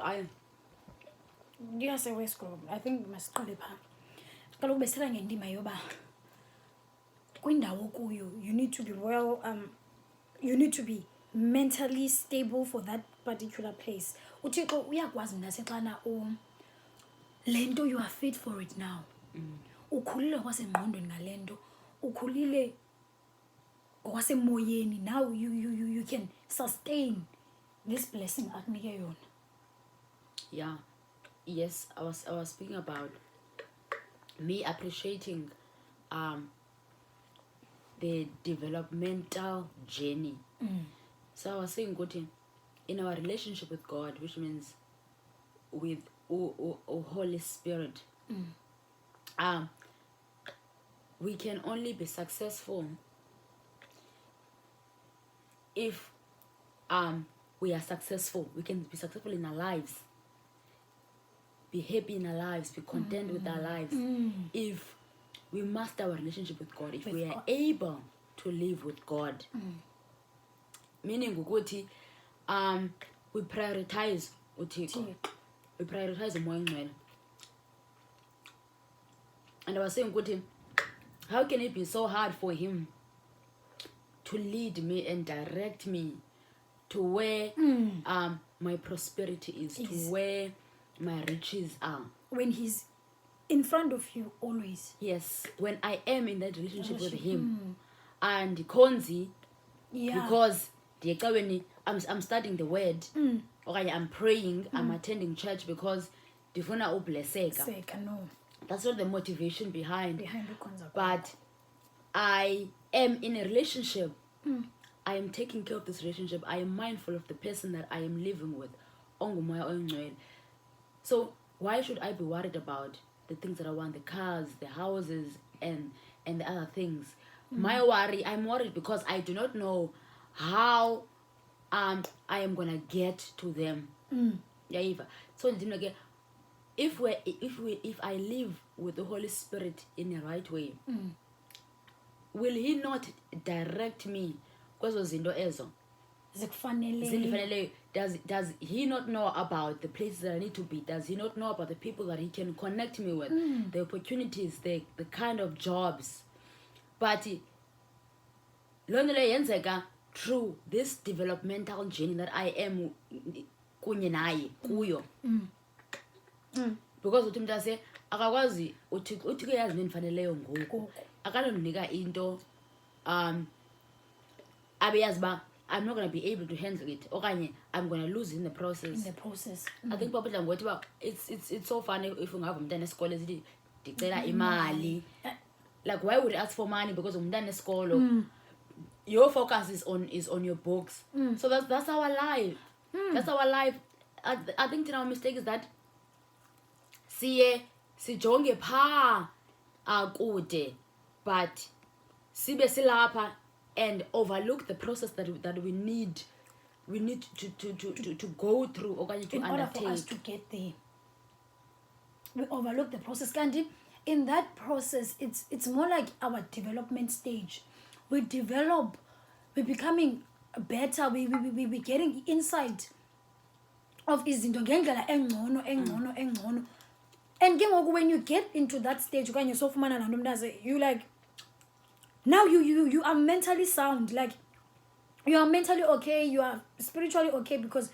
I Wesigqobo, I think masiqale phaa. Kaloku besithetha ngendima yoba kwindawo kuyo you need to be you need to be mentally stable for that particular place. Uthixo uyakwazi nasexana le nto you are fit for it now. Ukhulile kwasengqondweni ngale nto, ukhulile ngokwasemoyeni. Now you can sustain this blessing akunike yona. Yeah. Yes, I was speaking about me appreciating the developmental journey. So I was saying, good, in our relationship with God, which means with Holy Spirit, we can only be successful if we are successful. We can be successful in our lives, be happy in our lives, be content with our lives, if we master our relationship with God, if we are able to live with God. Meaning ukuthi we prioritize uThixo, we prioritize umoya ongcwele. And I was saying ukuthi, how can it be so hard for him to lead me and direct me to where my prosperity is, to where my riches are, when he's in front of you always? Yes, when I am in that relationship with him. And Konzi, because I'm studying the word, okay, I'm praying, I'm attending church because ndifuna ublesseka. No. That's not the motivation behind the concept. But I am in a relationship. I am taking care of this relationship. I am mindful of the person that I am living with. Ongumoya ongcwele. So why should I be worried about the things that I want, the cars, the houses, and the other things? I'm worried because I do not know how I am gonna get to them. So if I live with the Holy Spirit in the right way, will he not direct me kwezo zinto ezo? Does he not know about the places that I need to be? Does he not know about the people that he can connect me with, the opportunities, the kind of jobs? But through this developmental journey that I am kunye naye kuyo. Because uthi umuntu ase akakwazi uthi ke yazi nenifaneleyo ngoku, akanondinika into abe yazi ba I'm not going to be able to handle it, okanye I'm going to lose in the process. I think probably it's so funny if ungava umntana esikole ezithi ndicela imali. Like, why would you ask for money? Because umntana esikolo, your focus is on your books. So that's our life. That's our life. I think our mistake is that sijonge pha akude, but sibe silapha and overlook the process that we need to go through or to undertake. In order for us to get there, we overlook the process. Kandi, in that process, it's more like our development stage. We develop, we're becoming better, we're getting insight of izinto ngendlela engcono. And when you get into that stage, you like, now you are mentally sound, like you are mentally okay, you are spiritually okay, because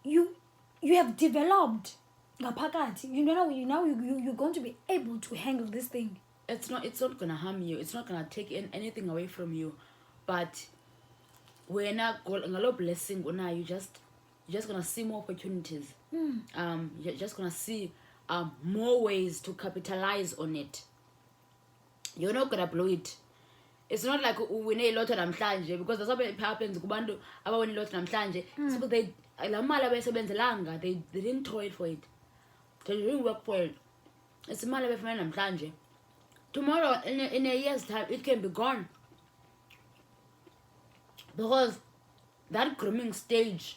you have developed ngaphakathi. You're going to be able to handle this thing. It's not gonna harm you, it's not gonna take anything away from you, but when ngalo blessing you're just gonna see more opportunities. You're just gonna see more ways to capitalize on it. You're not gonna blow it. It's not like uwine ilotho namhlanje, because that's what happens kubantu abawina ilotho namhlanje. So they la mali abayisebenzelanga, they didn't toil for it, they didn't work for it. It's imali abayifumene namhlanje. Tomorrow, in a year's time, it can be gone, because that grooming stage,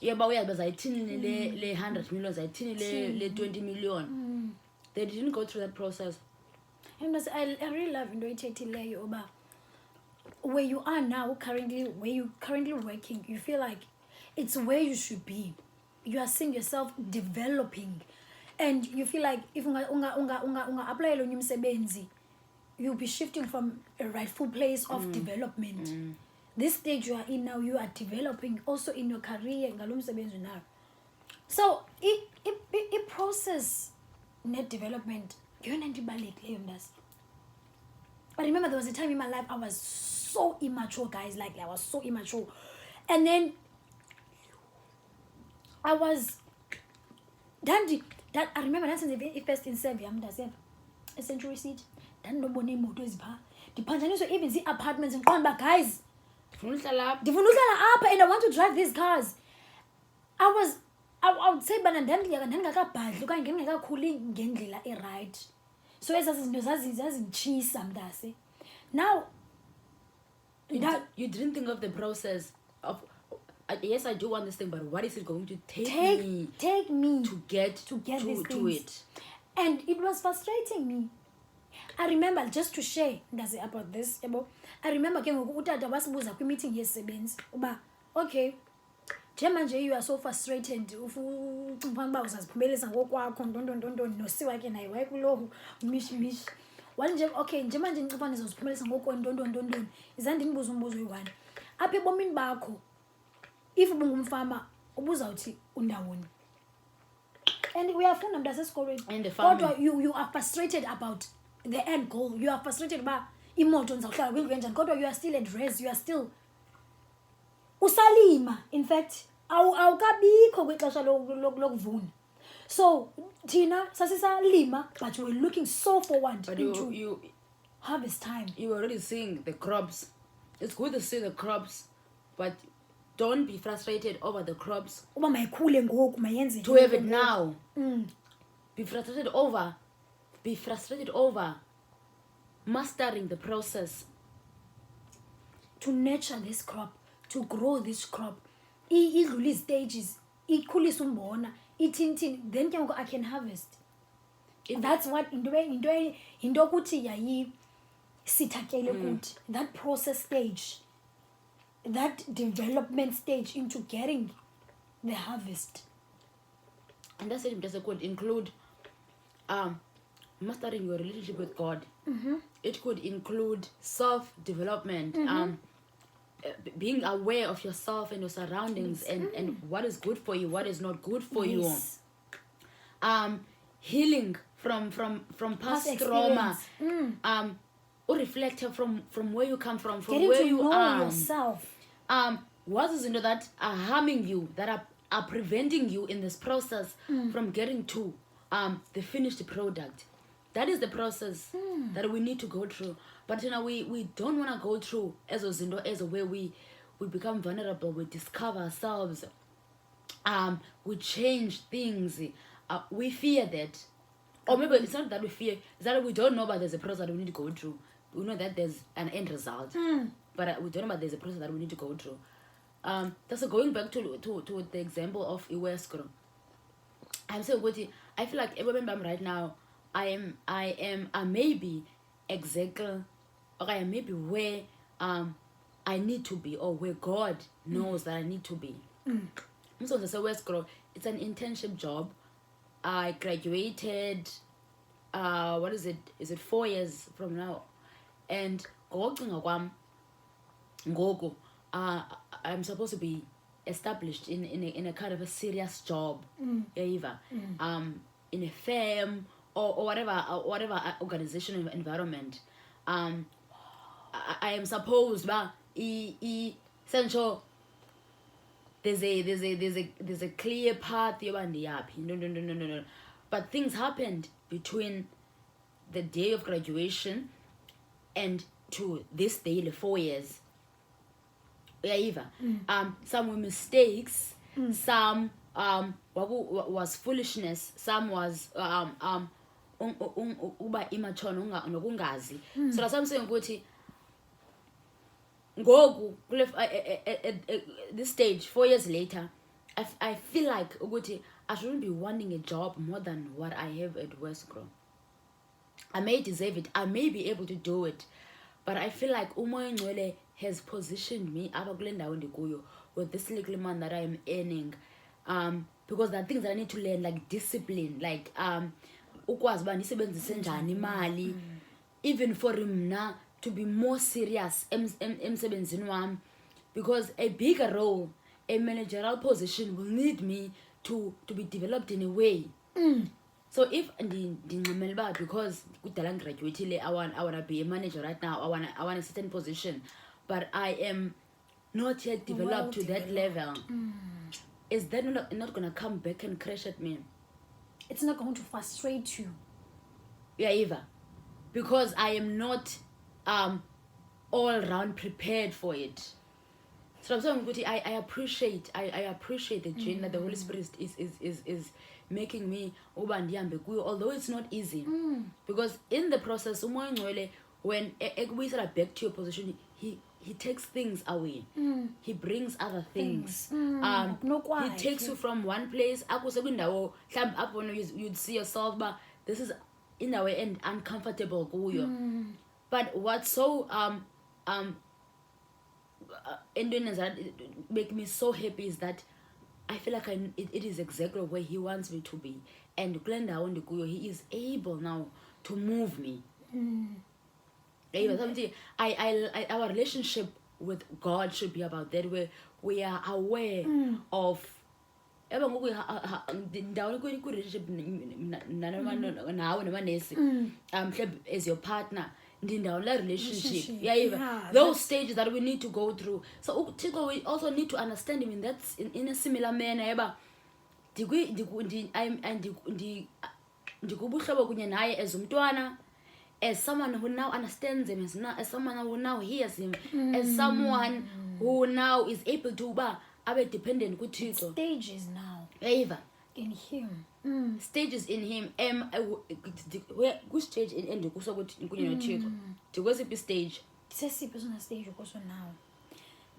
zayithini le 100 million, zayithini le 20 million. They didn't go through that process. And I really love into it about where you are now, currently, where you currently working. You feel like it's where you should be. you are seeing yourself developing, and you feel like if unga apply lo umsebenzi, you'll be shifting from a rightful place of development. This stage you are in now, you are developing also in your career ngalo msebenzi now. So it process net development yona nto ibalulekileyo mntase. I remember there was a time in my life I was so immature, guys. Like I was so immature, and then I was that I remember that's the first in Serbia. A Century Seat. Then nobody motors pa. The Panjaniso even see apartments and come back, guys. And I want to drive these cars. I would say but then ngakabhadli okanye ngengakakhuli ngendlela right. So ezazinto zazintshisa mntase. Now you didn't think of the process of yes, I do want this thing, but what is it going to take me to get to it? And it was frustrating me. I remember, just to share about this, I remember utata wasibuza kwi-meeting yesebenzi uba okay, njemanje you are so frustrated ucinga uba uzaziphumelisa ngokwakho ntontoni nosiwa ke naye wayekuloo mish wanje okay njemanje ngicaba ndizoziphumelisa ngokwentoni izandi ndibuza umbuzo oyi-1 apha ebomini bakho if ubungumfama ubuzawuthi undawoni. And we are funda mntasesikolweni kodwa you are frustrated about the end goal. You are frustrated about imoto ndizawuhlala kwindlu enjani kodwa you are still at rest, you are still usalima. In fact awukabikho kwixesha lokuvuna. So thina sasisalima but we're looking so forward but into you harvest time. You were already seeing the crops. It's good to see the crops, but don't be frustrated over the crops uba mayikhule ngoku mayenze to have it now. Be frustrated over mastering the process to nurture this crop, to grow this crop. Idlula stages, ikhulisa umbona, ithini, then ke ngoku I can harvest. That's what into ukuthi yayi sithakele kuthi, that process stage, that development stage into getting the harvest. And that stage could include mastering your relationship with God. It could include self-development, being aware of yourself and your surroundings, and what is good for you, what is not good for you. Healing from past trauma. Reflect from where you come from getting where to you know are yourself. What is it that are harming you, that are preventing you in this process from getting to the finished product. That is the process that we need to go through. But we don't want to go through as a way we become vulnerable, we discover ourselves, we change things. We fear that. Or maybe it's not that we fear, it's that we don't know, but there's a process that we need to go through. We know that there's an end result, but we don't know, but there's a process that we need to go through. That's going back to the example of iWeskro. I'm saying, I feel like every member right now, I may be exactly, or I may be where I need to be, or where God knows that I need to be. So the iWeskro, it's an internship job. I graduated, what is it? Is it 4 years from now? And I'm supposed to be established in a kind of a serious job, either in a firm or whatever organizational environment. I am supposed, essential. There's a clear path. No. But things happened between the day of graduation and to this day, the 4 years. Some were mistakes, some was foolishness, some was uba immature nokungazi. So that's what I'm saying, ukuthi ngoku at this stage 4 years later, I feel like ukuthi I shouldn't be wanting a job more than what I have at iWeskro. I may deserve it, I may be able to do it, but I feel like uMoya Ngcwele has positioned me with this little amount that I am earning, because there are things that I need to learn, like discipline, like ukwazi uba ndisebenzise njani imali, even for mna to be more serious emsebenzini wam, because a bigger role, a managerial position will need me to be developed in a way. So if ndinqamela uba because kudala graduatile, I want to be a manager right now, I want a certain position, but I am not yet developed to that level, is that not going to come back and crash at me? It's not going to frustrate you. Yeah, either, because I am not all round prepared for it. So I'm saying, I appreciate the journey that the Holy Spirit is making me uba ndihambe kuyo, although it's not easy, because in the process umoya ongcwele, when ekubuyisela back to your position, he takes things away, he brings other things. He takes you from one place akuse kwindawo mhlawumbi apho you'd see yourself but this is indawo and uncomfortable kuyo. But what's so entweni that make me so happy is that I feel like it is exactly where he wants me to be, and kule ndawo ndikuyo he is able now to move me. Our relationship with God should be about that, where we are aware of relationship as your partner, relationship. Yeah, those stages that we need to go through. So we also need to understand him in that in a similar manner. Ndikubuhlobo kunye naye as umntwana, as someone who now understands him, as someone who now hears him, as someone who now is able to abe dependent kuThixo. Stages now. Yeah, in him. Stages in him. Which stage in ndikuso kunye noThixo? Ndikwesiphi stage? Sesiphi sona stage ukuso now.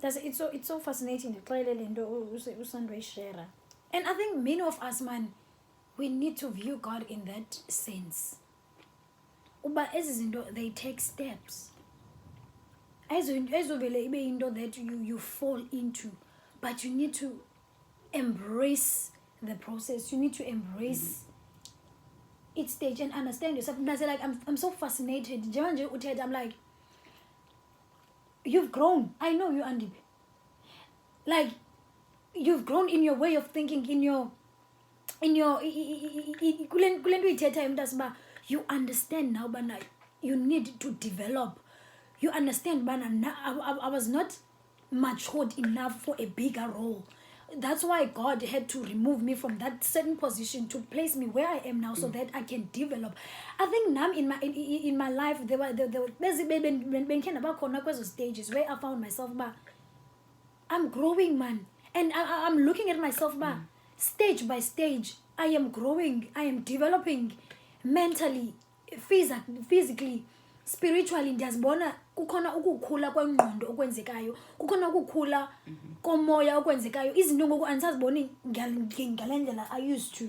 It's so fascinating ndixelele le nto usandwe share. And I think many of us, man, we need to view God in that sense. Uba ezi zinto, they take steps. Ayizovele ibe into that you fall into, but you need to embrace the process. You need to embrace each stage and understand yourself. And I say, like, I'm so fascinated. I'm like, you've grown. I know you, Andy. Like, you've grown in your way of thinking, you understand now, but you need to develop. You understand, but I was not matured enough for a bigger role. That's why God had to remove me from that certain position to place me where I am now, so that I can develop. I think now in my life there were stages where I found myself, but I'm growing, man, and I'm looking at myself, but stage by stage I am growing, I am developing mentally, physically, spiritually. Ndiyazibona kukhona ukukhula kwengqondo okwenzekayo, kukhona ukukhula komoya okwenzekayo. Izinto ngoku andisaziboni ngale ndlela I used to.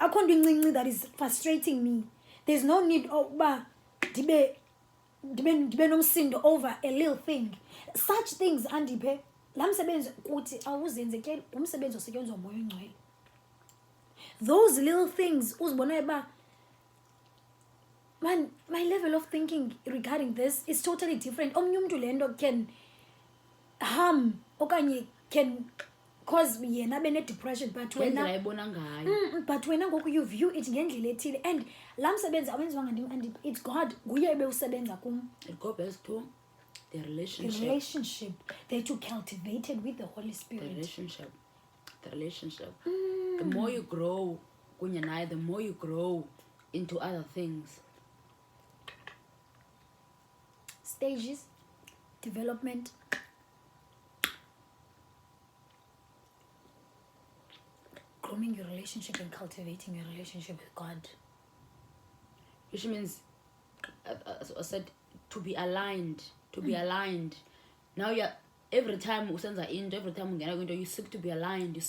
Akho nto incinci that is frustrating me. There's no need uba ndibe nomsindo over a little thing. Such things andiphe la msebenzi kuthi awuzenzekeli umsebenzi osetyenzwa umoya ongcwele. Those little things uzibona ba, man, my level of thinking regarding this is totally different. Omnye umuntu le nto can harm okanye can cause yena abe ne-depression, but wena ngoku you view it ngendlela ethile, and la msebenzi awenziwanga ndim, and it's God nguye ebewusebenza kum. It goes back to the relationship that you cultivated with the Holy Spirit. The relationship. The more you grow kunye naye, the more you grow into other things. Stages, development, growing your relationship and cultivating your relationship with God. Which means, I said, to be aligned. Now you're, every time usenza into, every time ungena kwinto, you seek to be aligned.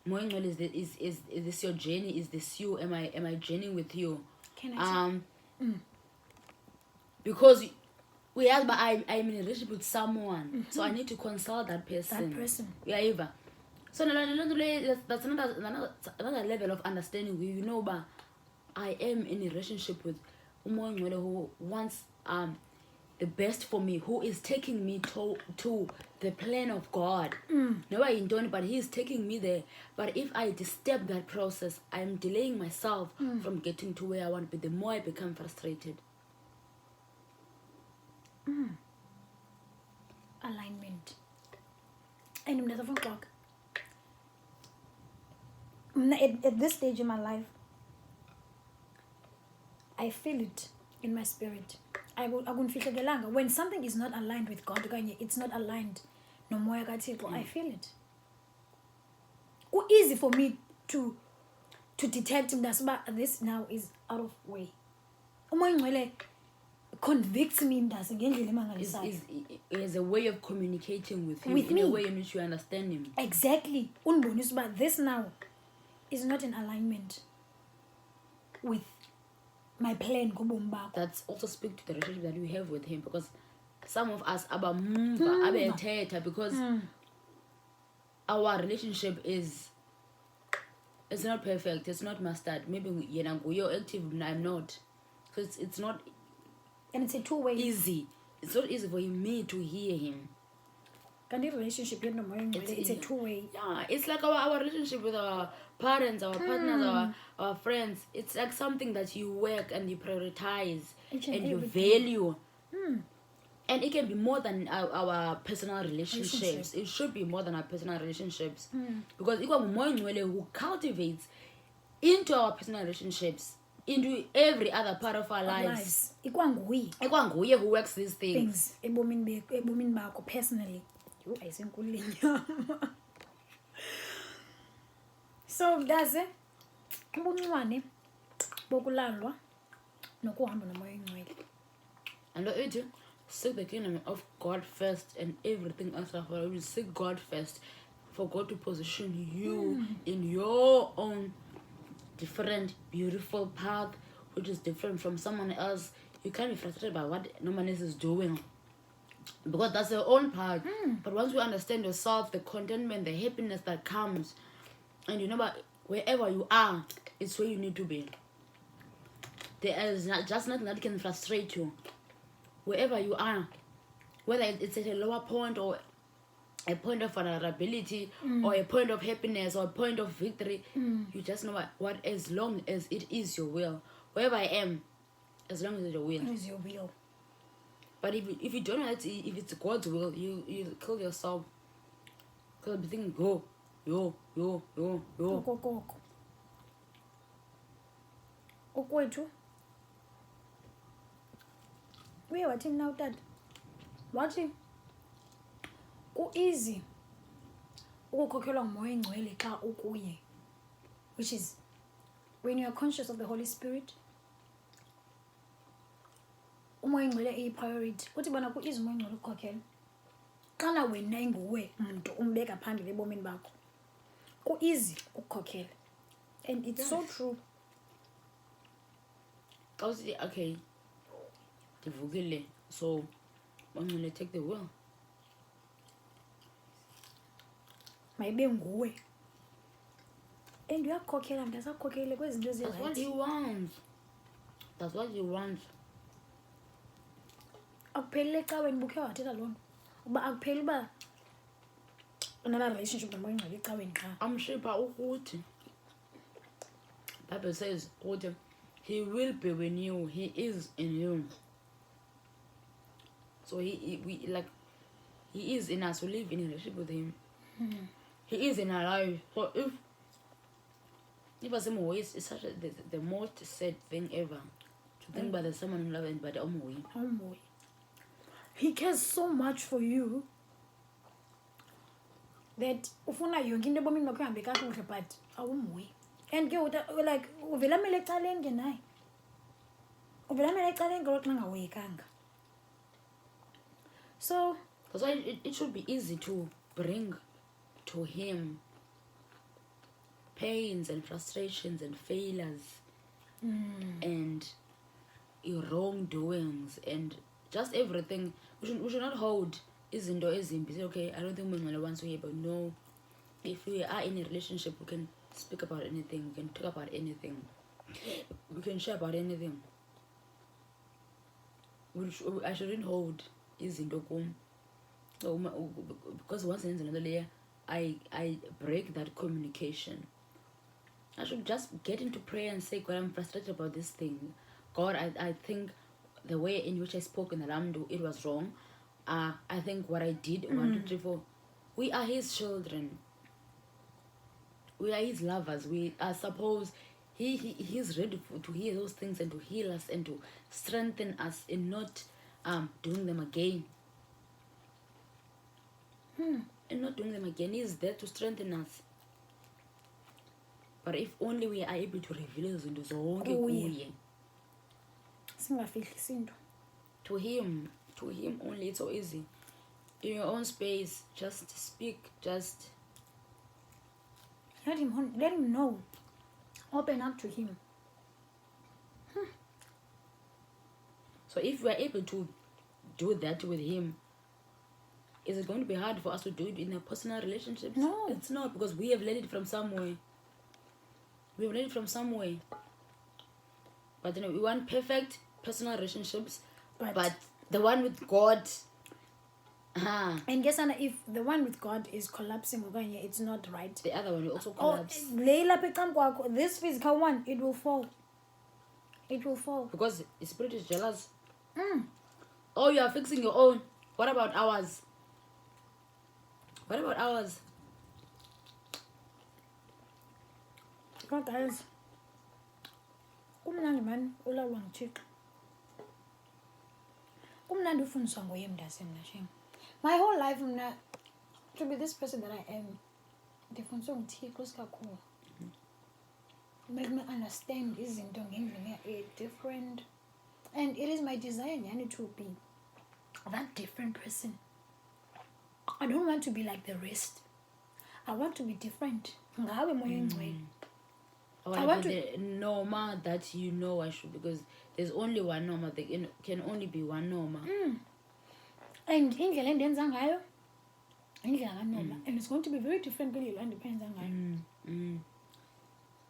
Moya ongcwele, is this your journey? Is this you? Am I journeying with you? Can I because we have, but I'm in a relationship with someone, so I need to consult that person. That person. Yeah, Eva. So that's another level of understanding where you know, but I am in a relationship with umoya ongcwele who wants the best for me, who is taking me to the plan of God. Never in doing, but He is taking me there. But if I disturb that process, I'm delaying myself from getting to where I want to be. The more I become frustrated. Alignment. And mna safuna uxoxa. Mna at this stage in my life, I feel it in my spirit. Akunifihlekelanga. When something is not aligned with God, okanye it's not aligned nomoya kaThixo, I feel it. Easy for me to detect that this now is out of way. Umoya ongcwele convicts me ngendlela emangalisayo. Is a way of communicating with him, with in me. a way in which you understand him. Exactly. Undibonisa uba this now is not in alignment with my plan ngobomi bakho. That's also speak to the relationship that you have with him, because some of us abethetha because our relationship is not perfect, it's not mastered. Maybe yena nguye active, I'm not. So it's not And it's a two-way. easy. It's not easy for me to hear him. Kanti relationship yethu nomoya ongcwele, it's a two-way. Yeah, it's like our relationship with our parents, our partners, our friends. It's like something that you work and you prioritize Each and and you everything. value. And it can be more than our personal relationships. It should be more than our personal relationships. Because ikwa ngumoya ongcwele who cultivates into our personal relationships, into every other part of our lives. Ikwanguye Ikwa nguye who works these things. ebomini bakho personally. Yho, ayisenkulu le nyama. So ndaze ubuncinwane bokulalwa nokuhamba nomoya ongcwele. And what you do, seek the kingdom of God first, and everything else after. You seek God first, for God to position you in your own different, beautiful path, which is different from someone else. You can't be frustrated by what no one else is doing, because that's your own path. But once you understand yourself, the contentment, the happiness that comes, and you know that wherever you are, it's where you need to be. There is just nothing that can frustrate you. Wherever you are, whether it's at a lower point or a point of vulnerability or a point of happiness or a point of victory, you just know what as long as it is your will, wherever I am, as long as it's your will. It is your will. But if you don't know if it's God's will, you kill yourself, because you'll be thinking yo. Okokoko. Okwethu uye wathi mna utata wathi ku-easy ukukhokhelwa ngumoya ongcwele xa ukuye, which is when you are conscious of the Holy Spirit, umoya ongcwele iyi-priority. Uthi bona ku-easy umoya ongcwele ukukhokhela xana wena inguwe mntu umbeka phambili ebomini bakho, ku-easy ukukhokhela. And it's so true. Okay, ndivukile, so I'm gonna take the will. Mayibe nguwe and uyakukhokhela, mntu asakukhokhele kwezinto That's what he wants. That's what he wants. akuphelile ecaweni. Bukhe wathetha loo nto uba akupheli uba unala relationship nomoya ongcwele ecaweni qha. Amshipha ukuthi Bible says ukuthi he will be with you, he is in you. So he is in us. We live in a relationship with him. He is in our life. So if I say more, it's such the most sad thing ever to think about there's someone in love and but Awumoya. He cares so much for you that ufuna yonke into ebomini bakho ihambe kakuhle, but awumoya. And ke like uvela mele ecaleni ke naye, uvela mele ecaleni ke xa ungahoyekanga. So that's why it should be easy to bring to him pains and frustrations and failures and your wrongdoings and just everything. We should not hold izinto ezimbi. Say, okay, I don't think umoya ongcwele wants to hear, but no, if we are in a relationship, we can speak about anything, we can talk about anything, we can share about anything. I shouldn't hold izinto kum because once yenza lento leya I break that communication. I should just get into prayer and say, God, I'm frustrated about this thing. God, I think the way in which I spoke in the Lamdo, it was wrong. I think what I did, 1, 2, 3, 4, we are his children. We are his lovers. We are supposed, he's ready to hear those things and to heal us and to strengthen us in not doing them again. And not doing them again. He's there to strengthen us. But if only we are able to reveal izinto zonke kuye. Singafihli isinto. To him only, it's so easy. In your own space, just speak, just Let him know. Open up to him. So if we are able to do that with him, is it going to be hard for us to do it in a personal relationship? No. It's not, because we have learned it from somewhere. We have learned it from somewhere. But we want perfect personal relationships, but the one with God. And guess Anna, if the one with God is collapsing, it's not right. The other one will also collapse. This physical one, it will fall. It will fall. Because the spirit is jealous. Oh, you are fixing your own. What about ours? What about ours? God, guys. Kumnandi man ulawulwa nguThixo. Kumnandi ufundiswa nguye mntase mna shem. My whole life mna to be this person that I am, ndifundiswe nguThixo isikakhulu. Make me understand izinto ngendlela different. And it is my desire nyani to be that different person. I don't want to be like the rest. I want to be different. Ngawe moya ingcwele. I want the norma that you know I should, because there's only one norma. There can only be one norma. And indlela endenza ngayo indlela kanorma, and it's going to be very different kwindlela endipenza ngayo.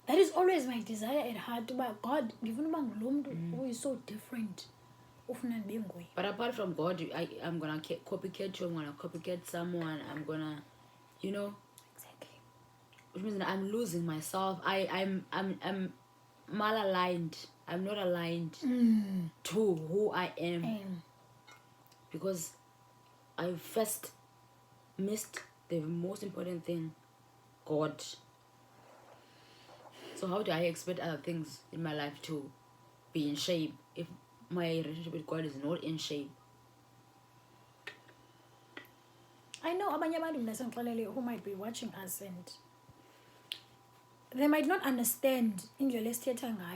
That is always my desire at heart. But God, ngifuna uba ngulo mntu who is so different. Ufuna ndibe nguye. But apart from God, I'm gonna copycat you. I'm gonna copycat someone. I'm gonna, Exactly. Which means that I'm losing myself. I'm malaligned. I'm not aligned to who I am, because I first missed the most important thing, God. So how do I expect other things in my life to be in shape if my relationship with God is not in shape? I know abanye abantu mna sengixelele who might be watching us and they might not understand indlela esithetha ngayo.